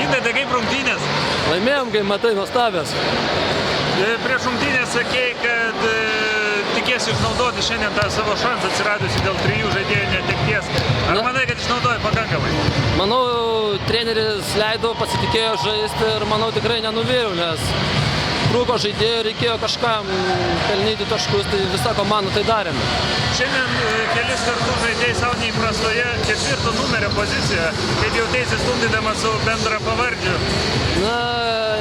Gintai, tai kaip rungtynės? Laimėjom, kai matai, nuostabios. Prieš rungtynės sakėjai, kad tikėsi išnaudoti šiandien tą savo šansą atsiradusi dėl 3 žaidėjų netekties. Ar manai, kad išnaudoji pakankamai? Manau, treneris leido, pasitikėjo žaisti ir manau tikrai nenuvėjau, nes trūko žaidėjų, reikėjo kažkam pelnyti taškus, tai visa komanda tai darėme. Šiandien kelis kartus žaidėjai savo neįprastoje 4 numerio pozicijoje, kaip jautėsi stumdydamas su bendra pavardžiu. Na,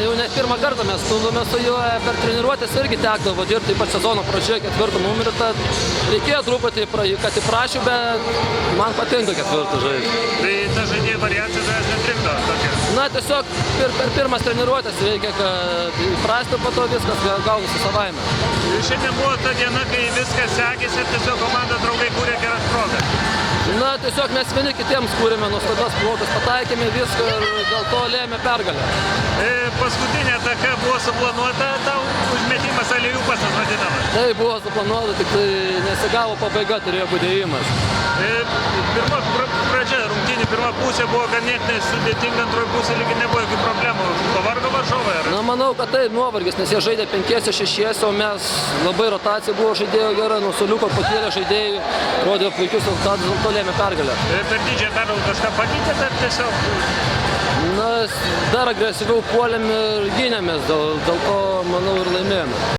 jau ne pirmą kartą mes stumdome su juo, per treniruotės irgi tekdavo dirbti, ypač sezono pradžioje 4 numerį, tad reikėjo truputį, kad įprašiu, bet man patinka 4 žaisti. Tai ta žaidėjų variacija tavęs netrikdo tokia? Na, tiesiog per pirmas treniruotės reikia, kad įprasti, po to viskas gaunasi savaime. Šiandien buvo ta diena, kai viskas sekėsi ir tiesiog komanda draugai kūrė geras progas. Na, tiesiog mes vieni kitiems kūrėme nuostabias progas, pataikėme viską ir dėl to lėmė pergalę. Paskutinė ataka buvo suplanuota, tau užmetimas aliupas vadinamas. Tai buvo suplanuota, tik tai nesigavo pabaiga, turėjo būti ėjimas. Pirma pradžia rungtynių, pirma pusė buvo ganėtinai sudėtinga, antroji pusė lygiai nebuvo jokių problemų. Pavargo varžovai, ar? Na, manau, kad tai nuovargis, nes jie žaidė 5-6, o mes labai rotacija buvo žaidėjų gera, nuo suoliuko pakėlė žaidėjų, rodė puikius rezultatus, dėl to lėmė pergalę. Per didžiąją pergalę kažką pakeitė, ar tiesiog? Na, dar agresyviau puolėm ir gynėmės, dėl to, manau, ir laimėjome.